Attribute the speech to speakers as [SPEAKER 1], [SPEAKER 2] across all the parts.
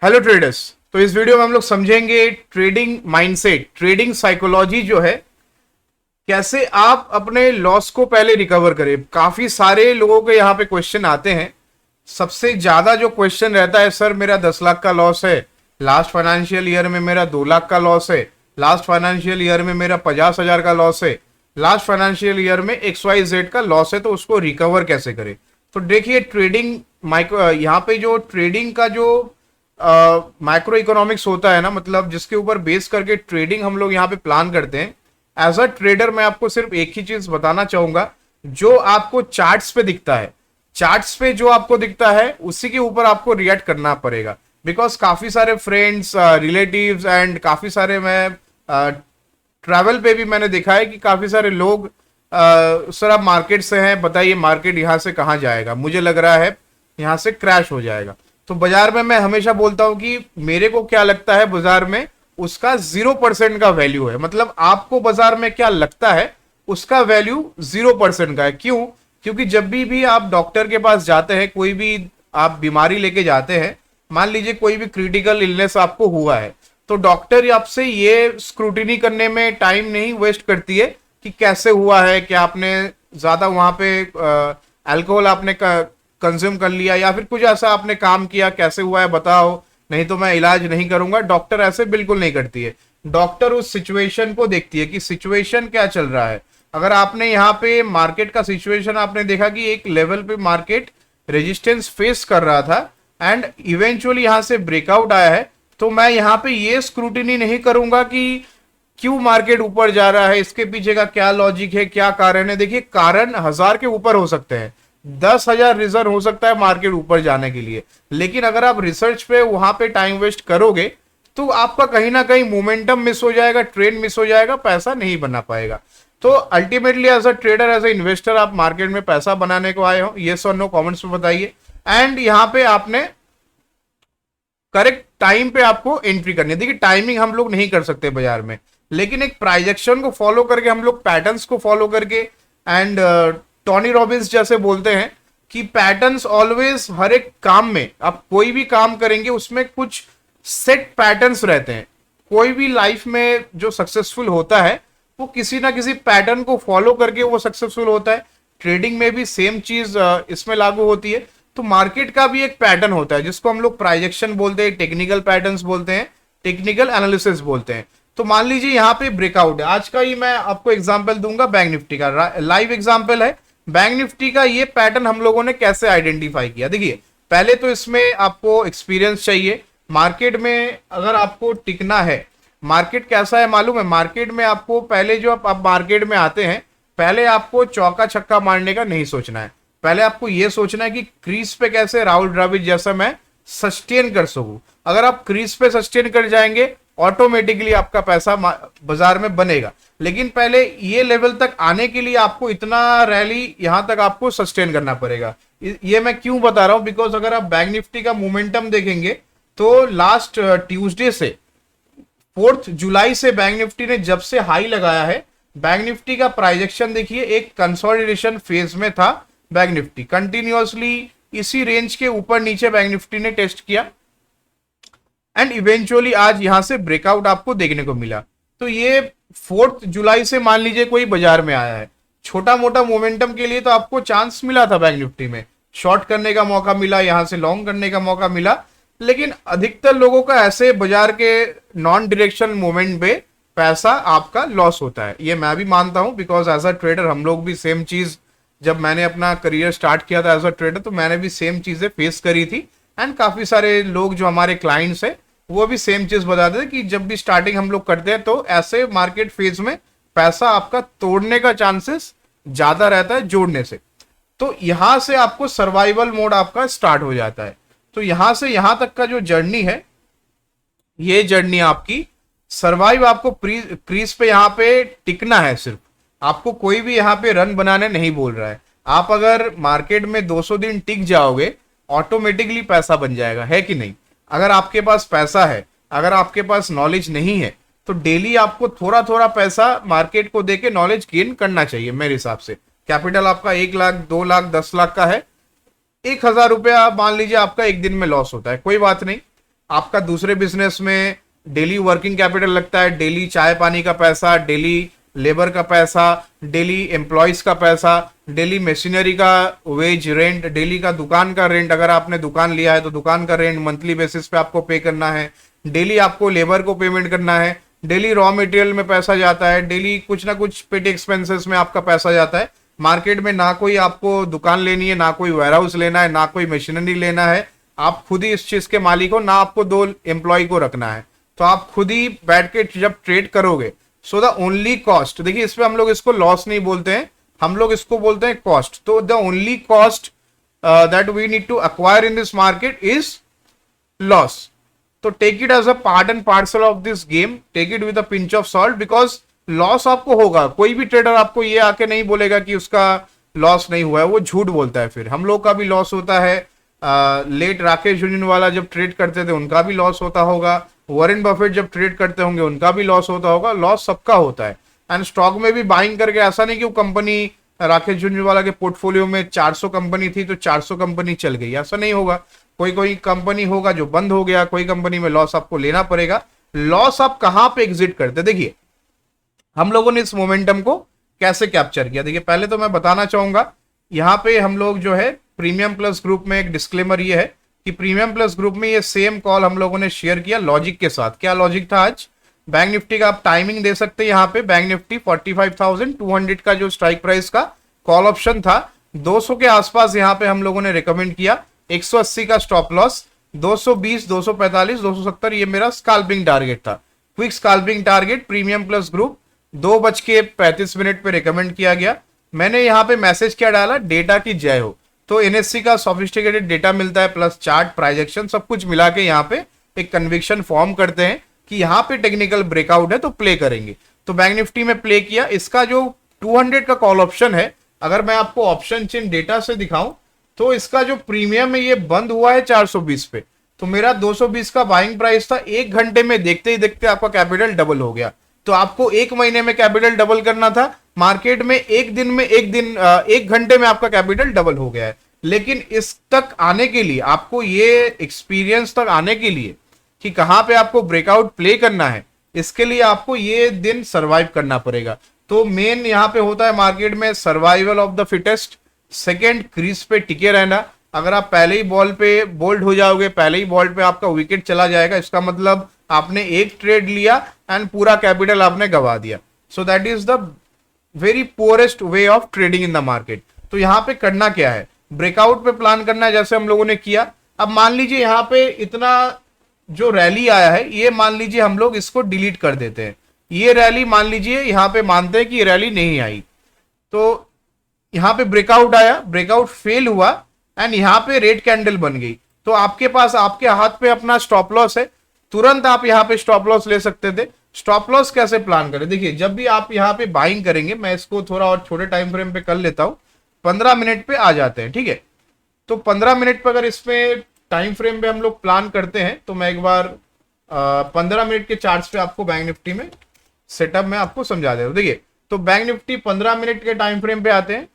[SPEAKER 1] Hello traders. तो इस video में हम लोग समझेंगे ट्रेडिंग माइंडसेट, ट्रेडिंग साइकोलॉजी जो है, कैसे आप अपने लॉस को पहले रिकवर करें। काफी सारे लोगों के यहाँ पे क्वेश्चन आते हैं। सबसे ज्यादा जो क्वेश्चन रहता है, सर मेरा 10 लाख का लॉस है, लास्ट फाइनेंशियल ईयर में मेरा 2 लाख का लॉस है, लास्ट फाइनेंशियल ईयर में मेरा 50,000 का लॉस है, लास्ट फाइनेंशियल ईयर में XYZ का लॉस है, तो उसको रिकवर कैसे करें। तो देखिए ट्रेडिंग माइक्रो, यहाँ पे जो ट्रेडिंग का जो माइक्रो इकोनॉमिक्स होता है ना, मतलब जिसके ऊपर बेस करके ट्रेडिंग हम लोग यहाँ पे प्लान करते हैं। एज अ ट्रेडर मैं आपको सिर्फ एक ही चीज बताना चाहूंगा, जो आपको चार्ट्स पे दिखता है, चार्ट्स पे जो आपको दिखता है उसी के ऊपर आपको रिएक्ट करना पड़ेगा। बिकॉज काफी सारे फ्रेंड्स, रिलेटिव्स एंड काफी सारे, मैं ट्रैवल पे भी मैंने देखा है कि काफी सारे लोग, सर आप मार्केट से हैं, बताइए मार्केट यहाँ से कहाँ जाएगा, मुझे लग रहा है यहाँ से क्रैश हो जाएगा। तो बाजार में मैं हमेशा बोलता हूं कि मेरे को क्या लगता है बाजार में, उसका 0% का वैल्यू है। मतलब आपको बाजार में क्या लगता है उसका वैल्यू 0% का है। क्यों? क्योंकि जब भी आप डॉक्टर के पास जाते हैं, कोई भी आप बीमारी लेके जाते हैं, मान लीजिए कोई भी क्रिटिकल इलनेस आपको हुआ है, तो डॉक्टर आपसे ये स्क्रूटिनी करने में टाइम नहीं वेस्ट करती है कि कैसे हुआ है, क्या आपने ज्यादा वहां पे अल्कोहल आपने कंज्यूम कर लिया या फिर कुछ ऐसा आपने काम किया, कैसे हुआ है बताओ, नहीं तो मैं इलाज नहीं करूंगा। डॉक्टर ऐसे बिल्कुल नहीं करती है। डॉक्टर उस सिचुएशन को देखती है कि सिचुएशन क्या चल रहा है। अगर आपने यहाँ पे मार्केट का सिचुएशन आपने देखा कि एक लेवल पे मार्केट रेजिस्टेंस फेस कर रहा था एंड इवेंचुअली यहां से ब्रेकआउट आया है, तो मैं यहाँ पे ये स्क्रूटिनी नहीं करूंगा कि क्यों मार्केट ऊपर जा रहा है, इसके पीछे का क्या लॉजिक है, क्या कारण है। देखिए कारण 1000 के ऊपर हो सकते हैं, 10,000 रीजन हो सकता है मार्केट ऊपर जाने के लिए, लेकिन अगर आप रिसर्च पे वहां पे टाइम वेस्ट करोगे तो आपका कहीं ना कहीं मोमेंटम मिस हो जाएगा, ट्रेंड मिस हो जाएगा, पैसा नहीं बना पाएगा। तो ultimately as a trader, as a investor, आप मार्केट में पैसा बनाने को आए हो, येस और नो कमेंट्स में बताइए। एंड यहाँ पे आपने करेक्ट टाइम पे आपको एंट्री करनी है। देखिए टाइमिंग हम लोग नहीं कर सकते बाजार में, लेकिन एक प्राइजेक्शन को फॉलो करके, हम लोग पैटर्न्स को फॉलो करके, एंड टॉनी रॉबिन्स जैसे बोलते हैं कि पैटर्न्स ऑलवेज, हर एक काम में आप कोई भी काम करेंगे उसमें कुछ सेट पैटर्न्स रहते हैं। कोई भी लाइफ में जो सक्सेसफुल होता है वो किसी ना किसी पैटर्न को फॉलो करके वो सक्सेसफुल होता है। ट्रेडिंग में भी सेम चीज इसमें लागू होती है। तो मार्केट का भी एक पैटर्न होता है जिसको हम लोग प्राइजेक्शन बोलते हैं, टेक्निकल पैटर्न्स बोलते हैं, टेक्निकल एनालिसिस बोलते हैं। तो मान लीजिए यहाँ पे ब्रेकआउट है, आज का ही मैं आपको एग्जांपल दूंगा बैंक निफ्टी का, लाइव एग्जांपल है। बैंक निफ्टी का ये पैटर्न हम लोगों ने कैसे आइडेंटिफाई किया, देखिए पहले तो इसमें आपको एक्सपीरियंस चाहिए। मार्केट में अगर आपको टिकना है, मार्केट कैसा है मालूम है, मार्केट में आपको पहले जो आप मार्केट में आते हैं, पहले आपको चौका छक्का मारने का नहीं सोचना है। पहले आपको यह सोचना है कि क्रीज पे कैसे राहुल द्रविड़ जैसा मैं सस्टेन कर सकूं। अगर आप क्रीज पे सस्टेन कर जाएंगे, ऑटोमेटिकली आपका पैसा बाजार में बनेगा। लेकिन पहले ये लेवल तक आने के लिए आपको इतना रैली यहां तक आपको सस्टेन करना पड़ेगा। ये मैं क्यों बता रहा हूं, बिकॉज अगर आप बैंक निफ्टी का मोमेंटम देखेंगे तो लास्ट ट्यूसडे से 4 जुलाई से बैंक निफ्टी ने जब से हाई लगाया है, बैंक निफ्टी का प्राइजेक्शन देखिए, एक कंसोलिडेशन फेज में था। बैंक निफ्टी कंटिन्यूअसली इसी रेंज के ऊपर नीचे बैंक निफ्टी ने टेस्ट किया एंड इवेंचुअली आज यहां से ब्रेकआउट आपको देखने को मिला। तो ये 4 जुलाई से मान लीजिए कोई बाजार में आया है, छोटा मोटा मोमेंटम के लिए तो आपको चांस मिला था बैंक निफ्टी में, शॉर्ट करने का मौका मिला, यहां से लॉन्ग करने का मौका मिला। लेकिन अधिकतर लोगों का ऐसे बाजार के नॉन डायरेक्शन मूवमेंट पे पैसा आपका लॉस होता है। ये मैं भी मानता हूं, बिकॉज एज अ ट्रेडर हम लोग भी सेम चीज, जब मैंने अपना करियर स्टार्ट किया था एज अ ट्रेडर, तो मैंने भी सेम चीजें फेस करी थी। एंड काफी सारे लोग जो हमारे क्लाइंट्स है वो भी सेम चीज बताते थे कि जब भी स्टार्टिंग हम लोग करते हैं तो ऐसे मार्केट फेज में पैसा आपका तोड़ने का चांसेस ज्यादा रहता है जोड़ने से। तो यहां से आपको सर्वाइवल मोड आपका स्टार्ट हो जाता है। तो यहां से यहां तक का जो जर्नी है, ये जर्नी आपकी सर्वाइव, आपको क्रीज पे यहां पे टिकना है। सिर्फ आपको कोई भी यहां पे रन बनाने नहीं बोल रहा है। आप अगर मार्केट में 200 दिन टिक जाओगे, ऑटोमेटिकली पैसा बन जाएगा, है कि नहीं। अगर आपके पास पैसा है, अगर आपके पास नॉलेज नहीं है, तो डेली आपको थोड़ा थोड़ा पैसा मार्केट को देके नॉलेज गेन करना चाहिए मेरे हिसाब से। कैपिटल आपका 1 लाख, 2 लाख, 10 लाख का है, 1,000 रुपया मान लीजिए आपका एक दिन में लॉस होता है, कोई बात नहीं, आपका दूसरे बिजनेस में डेली वर्किंग कैपिटल लगता है, डेली चाय पानी का पैसा, डेली लेबर का पैसा, डेली एम्प्लॉयज का पैसा, डेली मशीनरी का वेज रेंट, डेली का दुकान का रेंट, अगर आपने दुकान लिया है तो दुकान का रेंट मंथली बेसिस पे आपको पे करना है, डेली आपको लेबर को पेमेंट करना है, डेली रॉ मटेरियल में पैसा जाता है, डेली कुछ ना कुछ पेटी एक्सपेंसेस में आपका पैसा जाता है। मार्केट में ना कोई आपको दुकान लेनी है, ना कोई वेयरहाउस लेना है, ना कोई मशीनरी लेना है, आप खुद ही इस चीज के मालिक हो, ना आपको 2 एम्प्लॉय को रखना है, तो आप खुद ही बैठ के जब ट्रेड करोगे, सो द ओनली कॉस्ट, देखिए इसमें हम लोग इसको लॉस नहीं बोलते हैं, हम लोग इसको बोलते हैं कॉस्ट। तो the only cost that we need to acquire in this market is loss. तो take it as a part and parcel of this game, take it with a pinch of salt, because loss आपको होगा। कोई भी trader आपको ये आके नहीं बोलेगा कि उसका लॉस नहीं हुआ है, वो झूठ बोलता है। फिर हम लोग का भी लॉस होता है, लेट राकेश झुनझुनवाला जब ट्रेड करते थे उनका भी लॉस होता होगा, वॉरेन बफेट जब ट्रेड करते होंगे उनका भी लॉस होता होगा, लॉस सबका होता है। एंड स्टॉक में भी बाइंग करके ऐसा नहीं कि वो कंपनी, राकेश झुनझुनवाला के पोर्टफोलियो में 400 कंपनी थी तो 400 कंपनी चल गई, ऐसा नहीं होगा। कोई कोई कंपनी होगा जो बंद हो गया, कोई कंपनी में लॉस आपको लेना पड़ेगा। लॉस आप कहां पे एग्जिट करते, देखिए हम लोगों ने इस मोमेंटम को कैसे कैप्चर किया। देखिए पहले तो मैं बताना चाहूंगा, यहाँ पे हम लोग जो है प्रीमियम प्लस ग्रुप में एक डिस्क्लेमर ये है कि प्रीमियम प्लस ग्रुप में ये सेम कॉल हम लोगों ने शेयर किया लॉजिक के साथ। क्या लॉजिक था आज? बैंक निफ्टी का आप टाइमिंग दे सकते हैं, यहाँ पे बैंक निफ्टी 45,200 का जो स्ट्राइक प्राइस का कॉल ऑप्शन था 200 के आसपास यहाँ पे हम लोगों ने रिकमेंड किया, 180 का स्टॉप लॉस, 220, 245, 270 ये मेरा स्काल्पिंग टारगेट था। Quick scalping target premium plus group 2:35 पे रिकमेंड किया गया। मैंने यहाँ पे मैसेज क्या डाला, डेटा की जय हो। तो एनएससी का सोफिस्टिकेटेड डेटा मिलता है, प्लस चार्ट, प्राइजेक्शन, सब कुछ मिला के यहाँ पे एक कन्विक्शन फॉर्म करते हैं कि यहाँ पे टेक्निकल ब्रेकआउट है तो प्ले करेंगे। तो बैंक निफ्टी में प्ले किया। इसका जो 200 का कॉल ऑप्शन है, अगर मैं आपको ऑप्शन चेन डेटा से दिखाऊं तो इसका जो प्रीमियम है ये बंद हुआ है 420 पे, तो मेरा 220 का बाइंग प्राइस था, 1 घंटे में देखते ही देखते आपका कैपिटल डबल हो गया। तो आपको 1 महीने में कैपिटल डबल करना था, मार्केट में एक घंटे में आपका कैपिटल डबल हो गया है। लेकिन इस तक आने के लिए, आपको ये एक्सपीरियंस तक आने के लिए कि कहां पे आपको ब्रेकआउट प्ले करना है, इसके लिए आपको ये दिन सर्वाइव करना पड़ेगा। तो मेन यहाँ पे होता है मार्केट में survival of the fittest. Second, crease पे टिके रहना। अगर आप पहले ही बॉल पे बोल्ड हो जाओगे, पहले ही बॉल पे आपका विकेट चला जाएगा, इसका मतलब आपने एक ट्रेड लिया एंड पूरा कैपिटल आपने गवा दिया। So that is the very poorest way of trading in the market. तो यहाँ पे करना क्या है, ब्रेकआउट पे प्लान करना है जैसे हम लोगों ने किया। अब मान लीजिए यहाँ पे इतना जो रैली आया है, ये मान लीजिए हम लोग इसको डिलीट कर देते हैं। ये रैली मान लीजिए यहाँ पे मानते हैं कि ये रैली नहीं आई, तो यहाँ पे ब्रेकआउट आया, ब्रेकआउट फेल हुआ एंड यहाँ पे रेड कैंडल बन गई। तो आपके पास, आपके हाथ पे अपना स्टॉप लॉस है, तुरंत आप यहाँ पे स्टॉप लॉस ले सकते थे। स्टॉप लॉस कैसे प्लान करें, देखिए जब भी आप यहाँ पे बाइंग करेंगे, मैं इसको थोड़ा और छोटे टाइम फ्रेम पे कर लेता हूँ, 15 मिनट पे आ जाते हैं, ठीक है। तो 15 मिनट पे अगर इसमें टाइम फ्रेम पे हम लोग प्लान करते हैं, तो मैं एक बार 15 मिनट के चार्ट्स पे आपको बैंक निफ्टी में सेटअप में आपको समझा दे रहा हूँ। देखिए तो बैंक निफ्टी 15 मिनट के टाइम फ्रेम पे आते हैं।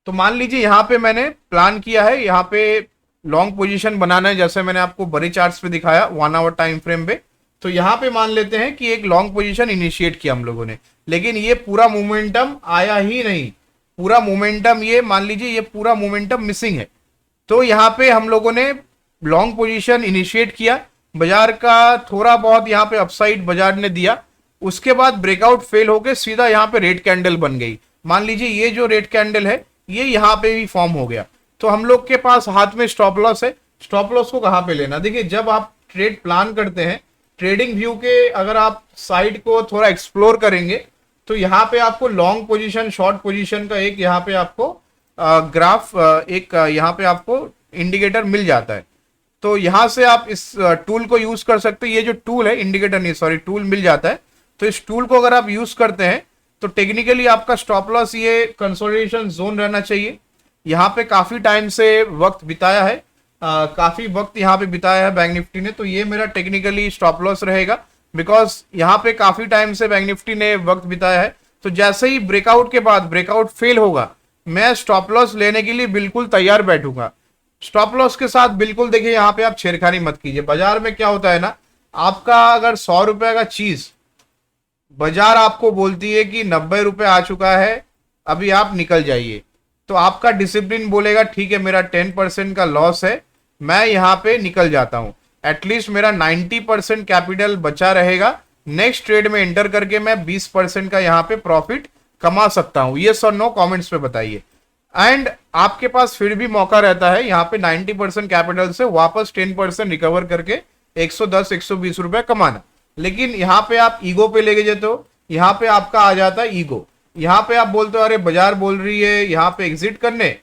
[SPEAKER 1] तो मान लीजिए यहाँ पे मैंने प्लान किया है, यहाँ पे लॉन्ग पोजीशन बनाना है, जैसे मैंने आपको बड़े चार्ट्स पे दिखाया 1 आवर टाइम फ्रेम पे। तो यहाँ पे मान लेते हैं कि एक लॉन्ग पोजीशन इनिशिएट किया हम लोगों ने, लेकिन ये पूरा मोमेंटम आया ही नहीं, पूरा मोमेंटम, ये मान लीजिए ये पूरा मोमेंटम मिसिंग है। तो यहाँ पे हम लोगों ने लॉन्ग पोजीशन इनिशिएट किया, बाजार का थोड़ा बहुत यहाँ पे अपसाइड बाजार ने दिया, उसके बाद ब्रेकआउट फेल होकर सीधा यहाँ पे रेड कैंडल बन गई। मान लीजिए ये जो रेड कैंडल है ये यहाँ पे भी फॉर्म हो गया। तो हम लोग के पास हाथ में स्टॉप लॉस है। स्टॉप लॉस को कहाँ पे लेना, देखिए जब आप ट्रेड प्लान करते हैं, ट्रेडिंग व्यू के अगर आप साइड को थोड़ा एक्सप्लोर करेंगे, तो यहाँ पे आपको लॉन्ग पोजीशन, शॉर्ट पोजीशन का एक यहाँ पे आपको ग्राफ, एक यहाँ पे आपको इंडिकेटर मिल जाता है। तो यहाँ से आप इस टूल को यूज कर सकते हैं। ये जो टूल है, इंडिकेटर नहीं सॉरी, टूल मिल जाता है। तो इस टूल को अगर आप यूज करते हैं तो टेक्निकली आपका स्टॉप लॉस ये कंसोलिडेशन जोन रहना चाहिए। यहाँ पे काफी टाइम से वक्त बिताया है, काफी वक्त यहाँ पे बिताया है बैंक निफ्टी ने, तो ये मेरा टेक्निकली स्टॉप लॉस रहेगा, बिकॉज यहाँ पे काफी टाइम से बैंक निफ्टी ने वक्त बिताया है। तो जैसे ही ब्रेकआउट के बाद ब्रेकआउट फेल होगा, मैं स्टॉप लॉस लेने के लिए बिल्कुल तैयार बैठूंगा। स्टॉप लॉस के साथ बिल्कुल देखिए यहाँ पे आप छेड़खानी मत कीजिए। बाजार में क्या होता है ना, आपका अगर 100 रुपए का चीज बाजार आपको बोलती है कि 90 रुपए आ चुका है, अभी आप निकल जाइए, तो आपका डिसिप्लिन बोलेगा ठीक है मेरा 10% का लॉस है, मैं यहाँ पे निकल जाता हूँ, एटलीस्ट मेरा 90% कैपिटल बचा रहेगा, नेक्स्ट ट्रेड में एंटर करके मैं 20% का यहाँ पे प्रॉफिट कमा सकता हूँ। ये और नो कमेंट्स पे बताइए। एंड आपके पास फिर भी मौका रहता है यहाँ पे 90% कैपिटल से वापस 10% रिकवर करके 110-120 रुपए कमाना। लेकिन यहाँ पे आप ईगो पे लेके जाते हो, यहाँ पे आपका आ जाता है ईगो। यहाँ पे आप बोलते हो अरे बाजार बोल रही है यहाँ पे एग्जिट करने,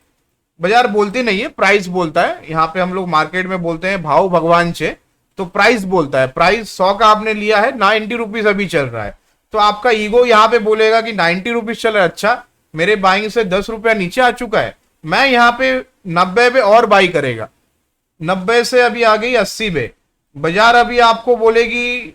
[SPEAKER 1] बाजार बोलती नहीं है, प्राइस बोलता है। यहाँ पे हम लोग मार्केट में बोलते हैं भाव भगवान चे, तो प्राइस बोलता है। प्राइस 100 का आपने लिया है, 90 रुपीज अभी चल रहा है, तो आपका ईगो यहाँ पे बोलेगा कि 90 रुपीज चल रहा है, अच्छा मेरे बाइंग से 10 रुपया नीचे आ चुका है, मैं यहाँ पे 90 पे और बाई करेगा, 90 से अभी आ गई 80 पे, बाजार अभी आपको बोलेगी,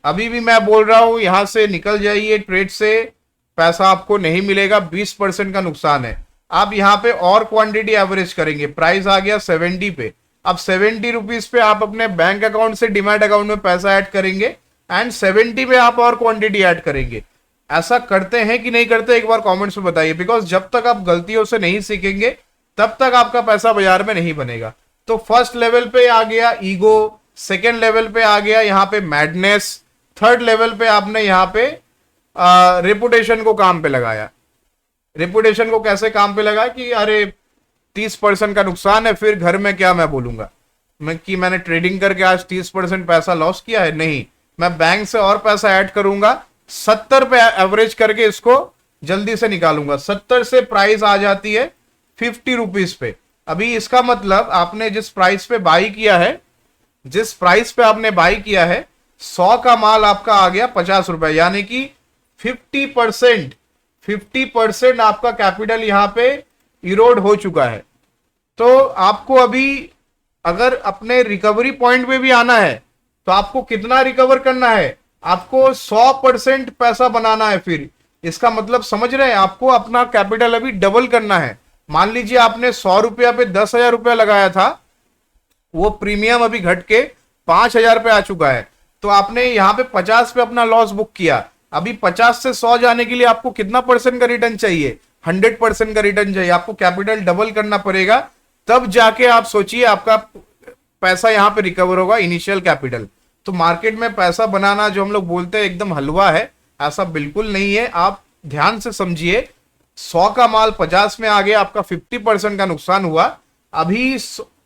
[SPEAKER 1] अभी भी मैं बोल रहा हूं यहां से निकल जाइए ट्रेड से, पैसा आपको नहीं मिलेगा, 20% का नुकसान है। आप यहाँ पे और क्वांटिटी एवरेज करेंगे, प्राइस आ गया 70 पे, अब 70 रुपीज पे आप अपने बैंक अकाउंट से डिमैट अकाउंट में पैसा ऐड करेंगे एंड 70 पे आप और क्वांटिटी ऐड करेंगे। ऐसा करते हैं कि नहीं करते, एक बार कमेंट्स में बताइए, बिकॉज जब तक आप गलतियों से नहीं सीखेंगे तब तक आपका पैसा बाजार में नहीं बनेगा। तो फर्स्ट लेवल पे आ गया ईगो, सेकेंड लेवल पे आ गया यहाँ पे मैडनेस, थर्ड लेवल पे आपने यहाँ पे रेपुटेशन को काम पे लगाया। रेपुटेशन को कैसे काम पे लगा कि अरे 30% का नुकसान है, फिर घर में क्या मैं बोलूंगा मैं कि मैंने ट्रेडिंग करके आज 30% पैसा लॉस किया है, नहीं, मैं बैंक से और पैसा ऐड करूंगा, 70 पे एवरेज करके इसको जल्दी से निकालूंगा। 70 से प्राइस आ जाती है 50 रुपीज पे। अभी इसका मतलब आपने जिस प्राइस पे बाई किया है, जिस प्राइस पे आपने बाई किया है, 100 का माल आपका आ गया 50 रुपए, यानी कि 50% आपका कैपिटल यहां पे इरोड हो चुका है। तो आपको अभी अगर अपने रिकवरी पॉइंट पे भी आना है तो आपको कितना रिकवर करना है, आपको 100% पैसा बनाना है। फिर इसका मतलब समझ रहे हैं, आपको अपना कैपिटल अभी डबल करना है। मान लीजिए आपने 100 रुपया पे 10,000 रुपया लगाया था, वो प्रीमियम अभी घट के 5,000 पे आ चुका है, तो आपने यहाँ पे 50 पे अपना लॉस बुक किया। अभी 50 से 100 जाने के लिए आपको कितना परसेंट का रिटर्न चाहिए, 100% का रिटर्न चाहिए। आपको कैपिटल डबल करना पड़ेगा, तब जाके आप सोचिए आपका पैसा यहाँ पे रिकवर होगा, इनिशियल कैपिटल। तो मार्केट में पैसा बनाना जो हम लोग बोलते हैं एकदम हलवा है, ऐसा बिल्कुल नहीं है। आप ध्यान से समझिए, 100 का माल 50 में आ गया, आपका 50% का नुकसान हुआ। अभी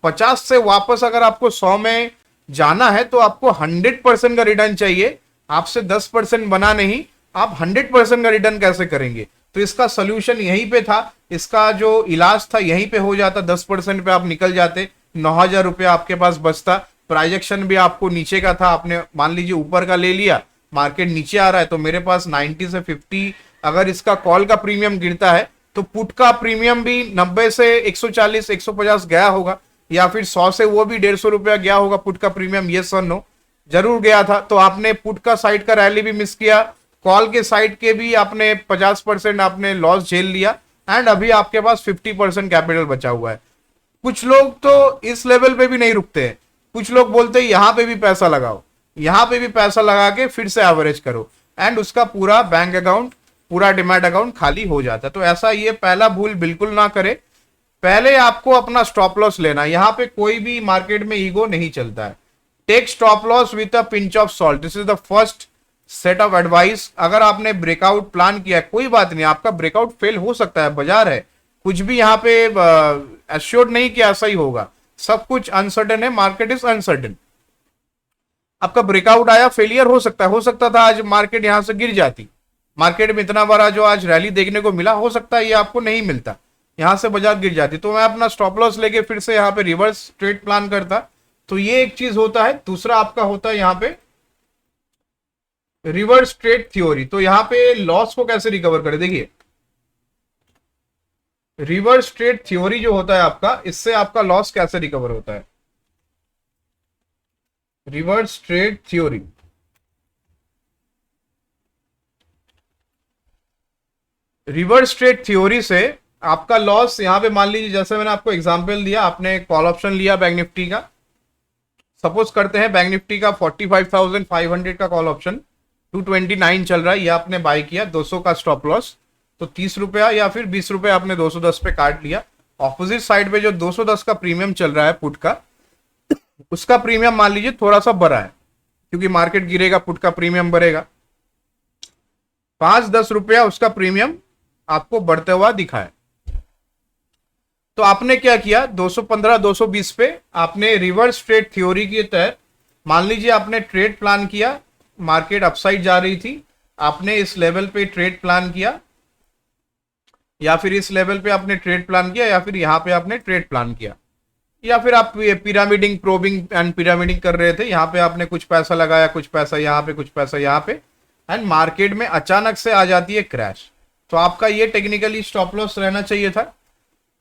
[SPEAKER 1] 50 से वापस अगर आपको 100 में जाना है तो आपको 100% का रिटर्न चाहिए। आपसे 10% बना नहीं, आप 100% का रिटर्न कैसे करेंगे? तो इसका सोल्यूशन यहीं पे था, इसका जो इलाज था यहीं पे हो जाता। 10% पे आप निकल जाते, 9,000 रुपया आपके पास बचता। प्राइजेक्शन भी आपको नीचे का था, आपने मान लीजिए ऊपर का ले लिया, मार्केट नीचे आ रहा है, तो मेरे पास 90 से 50, अगर इसका कॉल का प्रीमियम गिरता है तो पुट का प्रीमियम भी 90 से 140 150 गया होगा, या फिर 100 से वो भी 150 रुपया गया होगा पुट का प्रीमियम। ये सर नो जरूर गया था। तो आपने पुट का साइड का रैली भी मिस किया, कॉल के साइड के भी आपने 50% आपने लॉस झेल लिया, एंड अभी आपके पास 50% कैपिटल बचा हुआ है। कुछ लोग तो इस लेवल पे भी नहीं रुकते हैं, कुछ लोग बोलते हैं यहां पे भी पैसा लगाओ, यहां पे भी पैसा लगा के फिर से एवरेज करो, एंड उसका पूरा बैंक अकाउंट, पूरा डिमैट अकाउंट खाली हो जाता है। तो ऐसा ये पहला भूल बिल्कुल ना करे। पहले आपको अपना स्टॉप लॉस लेना, यहां पे कोई भी मार्केट में ईगो नहीं चलता है। Take stop loss with a pinch of salt, this is the first set of advice. अगर आपने ब्रेकआउट प्लान किया, कोई बात नहीं, आपका ब्रेकआउट फेल हो सकता है, बाजार है, कुछ भी यहाँ पे एश्योर्ड नहीं कि ऐसा ही होगा, सब कुछ अनसर्टेन है, मार्केट इज अनसर्टेन। आपका ब्रेकआउट आया, फेलियर हो सकता है, हो सकता था आज मार्केट यहां से गिर जाती। मार्केट में इतना बड़ा जो आज रैली देखने को मिला, हो सकता है ये आपको नहीं मिलता, यहां से बाजार गिर जाती। तो मैं अपना स्टॉप लॉस लेके फिर से यहाँ पे रिवर्स ट्रेड प्लान करता। तो ये एक चीज होता है। दूसरा आपका होता है यहाँ पे रिवर्स ट्रेड थ्योरी। तो यहाँ पे लॉस को कैसे रिकवर करें, देखिए रिवर्स ट्रेड थ्योरी जो होता है आपका, इससे आपका लॉस कैसे रिकवर होता है। Reverse trade theory, reverse trade theory से आपका लॉस यहाँ पे मान लीजिए, जैसे मैंने आपको एग्जांपल दिया, आपने कॉल ऑप्शन लिया बैंक निफ्टी का, सपोज करते हैं बैंक निफ्टी का 45,500 का कॉल ऑप्शन 229 चल रहा है, ये आपने बाय किया, 200 का स्टॉप लॉस, तो 30 रुपया या फिर 20 रुपया आपने 210 पे काट लिया। ऑपोजिट साइड पे जो 210 का प्रीमियम चल रहा है पुट का, उसका प्रीमियम मान लीजिए थोड़ा सा बढ़ा है, क्योंकि मार्केट गिरेगा पुट का प्रीमियम बढ़ेगा, 5-10 रुपया उसका प्रीमियम आपको बढ़ते हुआ दिखा है। तो आपने क्या किया, 215 220 पे आपने रिवर्स ट्रेड थ्योरी के तहत, मान लीजिए आपने ट्रेड प्लान किया, मार्केट अपसाइड जा रही थी, आपने इस लेवल पे ट्रेड प्लान किया, या फिर इस लेवल पे आपने ट्रेड प्लान किया, या फिर यहां पे आपने ट्रेड प्लान किया, या फिर आप पिरामिडिंग प्रोबिंग एंड पिरामिडिंग कर रहे थे, यहां पे आपने कुछ पैसा लगाया, कुछ पैसा यहां पे, कुछ पैसा यहां पे, एंड मार्केट में अचानक से आ जाती है क्रैश, तो आपका ये टेक्निकली स्टॉप लॉस रहना चाहिए था।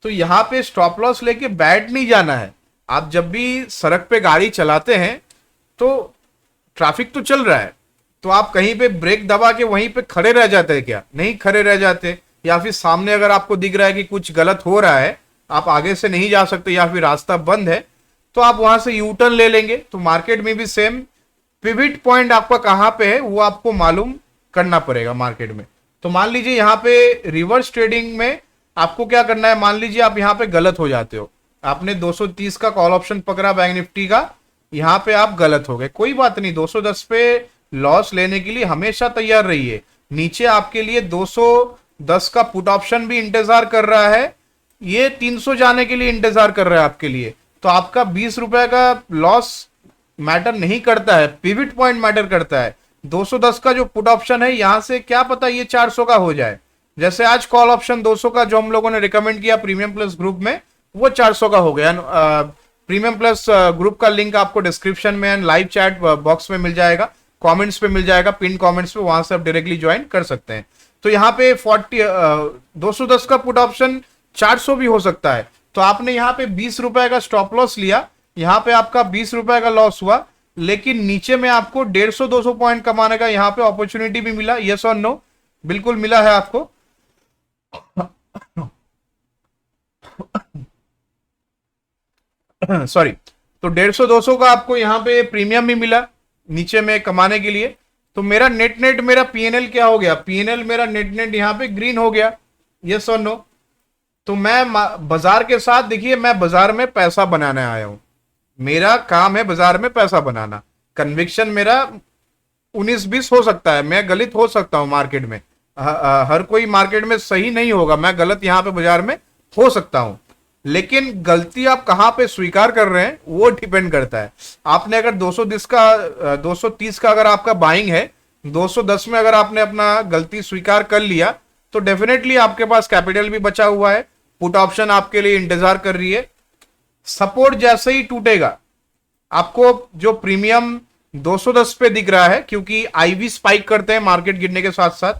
[SPEAKER 1] तो यहाँ पे स्टॉप लॉस लेके बैठ नहीं जाना है। आप जब भी सड़क पे गाड़ी चलाते हैं तो ट्रैफिक तो चल रहा है, तो आप कहीं पे ब्रेक दबा के वहीं पे खड़े रह जाते हैं क्या? नहीं खड़े रह जाते। या फिर सामने अगर आपको दिख रहा है कि कुछ गलत हो रहा है, आप आगे से नहीं जा सकते या फिर रास्ता बंद है, तो आप वहां से यू टर्न ले लेंगे। तो मार्केट में भी सेम, पिविट पॉइंट आपका कहां पे है वो आपको मालूम करना पड़ेगा मार्केट में। तो मान लीजिए यहाँ पे रिवर्स ट्रेडिंग में आपको क्या करना है, मान लीजिए आप यहाँ पे गलत हो जाते हो, आपने 230 का कॉल ऑप्शन पकड़ा बैंक निफ्टी का, यहाँ पे आप गलत हो गए, कोई बात नहीं, 210 पे लॉस लेने के लिए हमेशा तैयार रहिए। नीचे आपके लिए 210 का पुट ऑप्शन भी इंतजार कर रहा है, ये 300 जाने के लिए इंतजार कर रहा है आपके लिए। तो आपका 20 रुपए का लॉस मैटर नहीं करता है, पिविट पॉइंट मैटर करता है। 210 का जो पुट ऑप्शन है, यहां से क्या पता ये 400 का हो जाए। जैसे आज कॉल ऑप्शन 200 का जो हम लोगों ने रिकमेंड किया प्रीमियम प्लस ग्रुप में, वो 400 का हो गया। प्रीमियम प्लस ग्रुप का लिंक आपको डिस्क्रिप्शन में एंड लाइव चैट बॉक्स में मिल जाएगा, कमेंट्स पे मिल जाएगा, पिन कमेंट्स पे, वहां से आप डायरेक्टली ज्वाइन कर सकते हैं। तो यहाँ पे 210 का पुट ऑप्शन 400 भी हो सकता है। तो आपने यहाँ पे 20 रुपए का स्टॉप लॉस लिया, यहाँ पे आपका 20 रुपए का लॉस हुआ, लेकिन नीचे में आपको 150-200 पॉइंट कमाने का यहाँ पे अपॉर्चुनिटी भी मिला। यस और नो? बिल्कुल मिला है आपको। सॉरी, तो 150-200 का आपको यहाँ पे प्रीमियम भी मिला नीचे में कमाने के लिए। तो मेरा नेट नेट, मेरा पीएनएल क्या हो गया, पीएनएल मेरा नेट नेट यहाँ पे ग्रीन हो गया। यस और नो? तो मैं बाजार के साथ, देखिए मैं बाजार में पैसा बनाने आया हूं, मेरा काम है बाजार में पैसा बनाना। कन्विक्शन मेरा 19-20 हो सकता है, मैं गलत हो सकता हूं मार्केट में, हर कोई मार्केट में सही नहीं होगा, मैं गलत यहां पे बाजार में हो सकता हूं, लेकिन गलती आप कहां पे स्वीकार कर रहे हैं वो डिपेंड करता है। आपने अगर 230 का अगर आपका बाइंग है, 210 में अगर आपने अपना गलती स्वीकार कर लिया, तो डेफिनेटली आपके पास कैपिटल भी बचा हुआ है, पुट ऑप्शन आपके लिए इंतजार कर रही है। सपोर्ट जैसे ही टूटेगा, आपको जो प्रीमियम 210 पे दिख रहा है, क्योंकि आईवी स्पाइक करते हैं मार्केट गिरने के साथ साथ,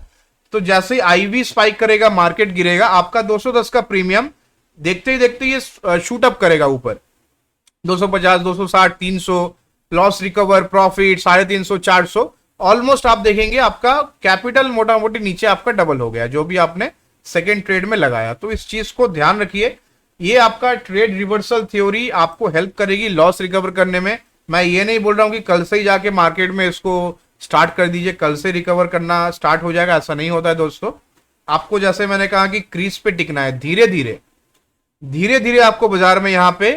[SPEAKER 1] तो जैसे ही आईवी स्पाइक करेगा मार्केट गिरेगा, आपका 210 का प्रीमियम देखते ही देखते ये शूट अप करेगा ऊपर, 250, 260, 300, लॉस रिकवर, प्रॉफिट 350, 400, ऑलमोस्ट आप देखेंगे आपका कैपिटल मोटा मोटी नीचे आपका डबल हो गया, जो भी आपने सेकेंड ट्रेड में लगाया। तो इस चीज को ध्यान रखिए, ये आपका ट्रेड रिवर्सल थ्योरी आपको हेल्प करेगी लॉस रिकवर करने में। मैं ये नहीं बोल रहा हूं कि कल से ही जाके मार्केट में इसको स्टार्ट कर दीजिए, कल से रिकवर करना स्टार्ट हो जाएगा, ऐसा नहीं होता है दोस्तों। आपको जैसे मैंने कहा कि क्रीज पे टिकना है, धीरे धीरे आपको बाजार में यहाँ पे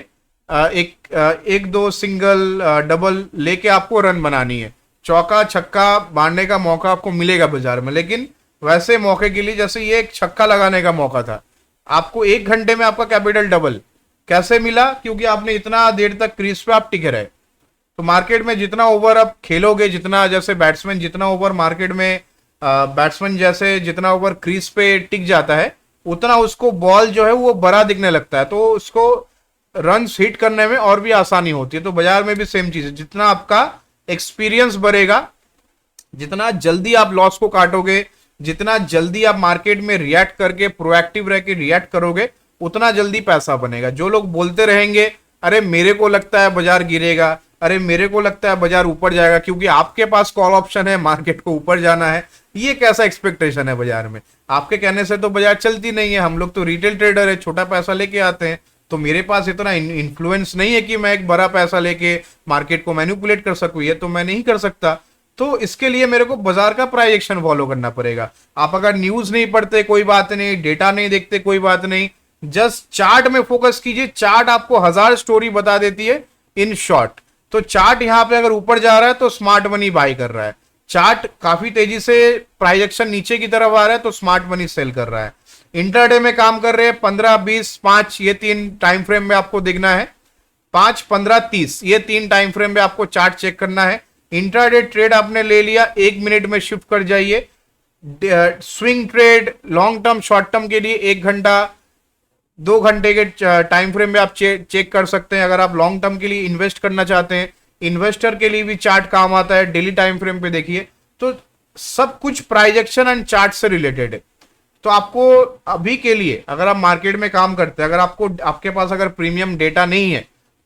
[SPEAKER 1] एक दो सिंगल डबल लेके आपको रन बनानी है, चौका छक्का मारने का मौका आपको मिलेगा बाजार में। लेकिन वैसे मौके के लिए, जैसे ये एक छक्का लगाने का मौका था, आपको 1 घंटे में आपका कैपिटल डबल कैसे मिला? क्योंकि आपने इतना देर तक क्रीज पे आप टिके रहे। तो मार्केट में जितना ओवर आप खेलोगे, जितना जैसे बैट्समैन जितना ओवर मार्केट में बैट्समैन जैसे जितना ओवर क्रीज पे टिक जाता है, उतना उसको बॉल जो है वो बड़ा दिखने लगता है, तो उसको रन हिट करने में और भी आसानी होती है। तो बाजार में भी सेम चीज है, जितना आपका एक्सपीरियंस बढ़ेगा, जितना जल्दी आप लॉस को काटोगे, जितना जल्दी आप मार्केट में रिएक्ट करके प्रोएक्टिव रह के रिएक्ट करोगे, उतना जल्दी पैसा बनेगा। जो लोग बोलते रहेंगे अरे मेरे को लगता है बाजार गिरेगा, अरे मेरे को लगता है बाजार ऊपर जाएगा, क्योंकि आपके पास कॉल ऑप्शन है, मार्केट को ऊपर जाना है, ये कैसा एक्सपेक्टेशन है बाजार में? आपके कहने से तो बाजार चलती नहीं है, हम लोग तो रिटेल ट्रेडर है, छोटा पैसा लेके आते हैं, तो मेरे पास इतना इन्फ्लुएंस नहीं है कि मैं एक बड़ा पैसा लेके मार्केट को मैनिपुलेट कर सकूं, ये तो मैं नहीं कर सकता। तो इसके लिए मेरे को बाजार का प्राइस एक्शन फॉलो करना पड़ेगा। आप अगर न्यूज नहीं पढ़ते कोई बात नहीं, डेटा नहीं देखते कोई बात नहीं, जस्ट चार्ट में फोकस कीजिए। चार्ट आपको 1000 स्टोरी बता देती है इन शॉर्ट। तो चार्ट यहाँ पे अगर ऊपर जा रहा है तो स्मार्ट मनी बाय कर रहा है, चार्ट काफी तेजी से प्राइस एक्शन नीचे की तरफ आ रहा है तो स्मार्ट मनी सेल कर रहा है। इंट्राडे में काम कर रहे हैं 15, 20, 5 ये 3 टाइम फ्रेम में आपको देखना है, 5, 15, 30 ये 3 टाइम फ्रेम में आपको चार्ट चेक करना है। इंट्राडे ट्रेड आपने ले लिया, 1 मिनट में शिफ्ट कर जाइए। Swing trade long term short term के लिए 1 घंटा 2 घंटे के टाइम फ्रेम में आप चेक कर सकते हैं। अगर आप लॉन्ग टर्म के लिए इन्वेस्ट करना चाहते हैं, इन्वेस्टर के लिए भी चार्ट काम आता है, डेली टाइम फ्रेम पे देखिए। तो सब कुछ प्राइस एक्शन एंड चार्ट से रिलेटेड है। तो आपको अभी के लिए अगर आप मार्केट में काम करते हैं, अगर आपके पास अगर प्रीमियम डेटा नहीं है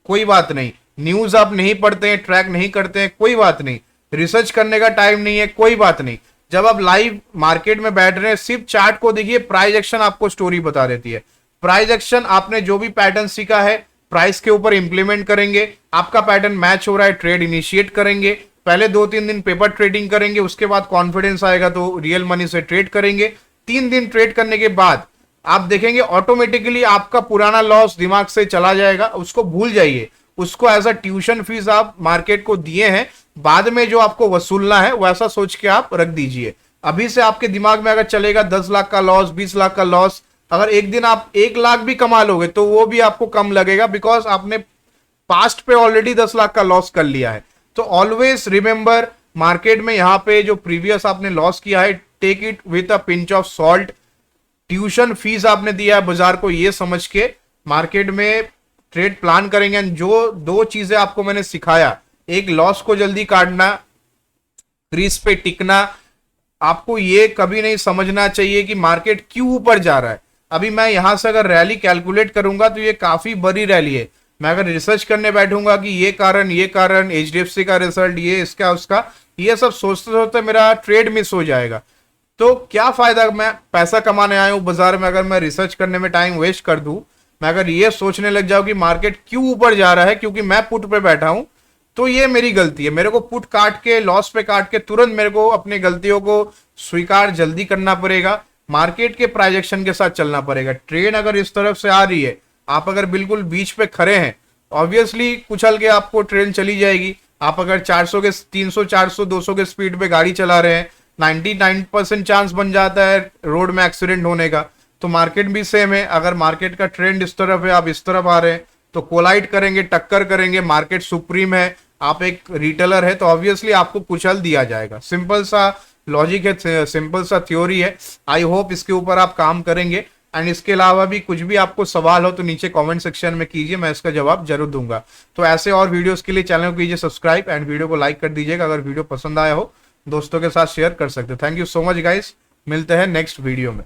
[SPEAKER 1] कोई बात नहीं, न्यूज आप नहीं पढ़ते हैं, ट्रैक नहीं करते हैं कोई बात नहीं, रिसर्च करने का टाइम नहीं है कोई बात नहीं, जब आप लाइव मार्केट में बैठ रहे हैं सिर्फ चार्ट को देखिए, प्राइस एक्शन आपको स्टोरी बता देती है। प्राइस एक्शन आपने जो भी पैटर्न सीखा है प्राइस के ऊपर इंप्लीमेंट करेंगे, आपका पैटर्न मैच हो रहा है ट्रेड इनिशिएट करेंगे, पहले 2-3 दिन पेपर ट्रेडिंग करेंगे, उसके बाद कॉन्फिडेंस आएगा तो रियल मनी से ट्रेड करेंगे। 3 दिन ट्रेड करने के बाद आप देखेंगे ऑटोमेटिकली आपका पुराना लॉस दिमाग से चला जाएगा, उसको भूल जाइए, उसको एज अ ट्यूशन फीस आप मार्केट को दिए हैं, बाद में जो आपको वसूलना है वैसा सोच के आप रख दीजिए। अभी से आपके दिमाग में अगर चलेगा 10 लाख का लॉस, 20 लाख का लॉस, अगर एक दिन आप 1 लाख भी कमा लोगे तो वो भी आपको कम लगेगा, बिकॉज आपने पास्ट पे ऑलरेडी 10 लाख का लॉस कर लिया है। तो ऑलवेज रिमेंबर, मार्केट में यहाँ पे जो प्रीवियस आपने लॉस किया है, take it with a pinch of salt. Tuition fees आपने दिया है बाजार को, ये समझ के मार्केट में ट्रेड प्लान करेंगे। एंड जो 2 चीजें आपको मैंने सिखाया, एक लॉस को जल्दी काटना, क्रीज पे टिकना। आपको ये कभी नहीं समझना चाहिए कि मार्केट क्यों ऊपर जा रहा है। अभी मैं यहां से अगर रैली कैलकुलेट करूंगा तो ये काफी बड़ी रैली है, मैं अगर रिसर्च करने बैठूंगा कि ये कारण HDFC का रिजल्ट, ये इसका उसका, ये सब सोचते सोचते मेरा ट्रेड मिस हो जाएगा। तो क्या फायदा, मैं पैसा कमाने आया हूं बाजार में, अगर मैं रिसर्च करने में टाइम वेस्ट कर दूं, मैं अगर ये सोचने लग जाऊं कि मार्केट क्यों ऊपर जा रहा है क्योंकि मैं पुट पे बैठा हूं, तो ये मेरी गलती है। मेरे को पुट काट के, लॉस पे काट के तुरंत मेरे को अपनी गलतियों को स्वीकार जल्दी करना पड़ेगा, मार्केट के प्राइस एक्शन के साथ चलना पड़ेगा। ट्रेन अगर इस तरफ से आ रही है, आप अगर बिल्कुल बीच पे खड़े हैं, ऑब्वियसली कुचल के आपको ट्रेन चली जाएगी। आप अगर 400 के 300, 400, 200 के स्पीड पे गाड़ी चला रहे हैं, 99% चांस बन जाता है रोड में एक्सीडेंट होने का। तो मार्केट भी सेम है, अगर मार्केट का ट्रेंड इस तरफ है, आप इस तरफ आ रहे हैं तो कोलाइड करेंगे, टक्कर करेंगे, मार्केट सुप्रीम है, आप एक रिटेलर है तो ऑब्वियसली आपको कुचल दिया जाएगा। सिंपल सा लॉजिक है, सिंपल सा थ्योरी है। आई होप इसके ऊपर आप काम करेंगे। एंड इसके अलावा भी कुछ भी आपको सवाल हो तो नीचे कमेंट सेक्शन में कीजिए, मैं इसका जवाब जरूर दूंगा। तो ऐसे और वीडियोस के लिए चैनल को कीजिए सब्सक्राइब एंड वीडियो को लाइक कर दीजिएगा। अगर वीडियो पसंद आया हो दोस्तों के साथ शेयर कर सकते हो। Thank you so much guys, मिलते हैं नेक्स्ट वीडियो में।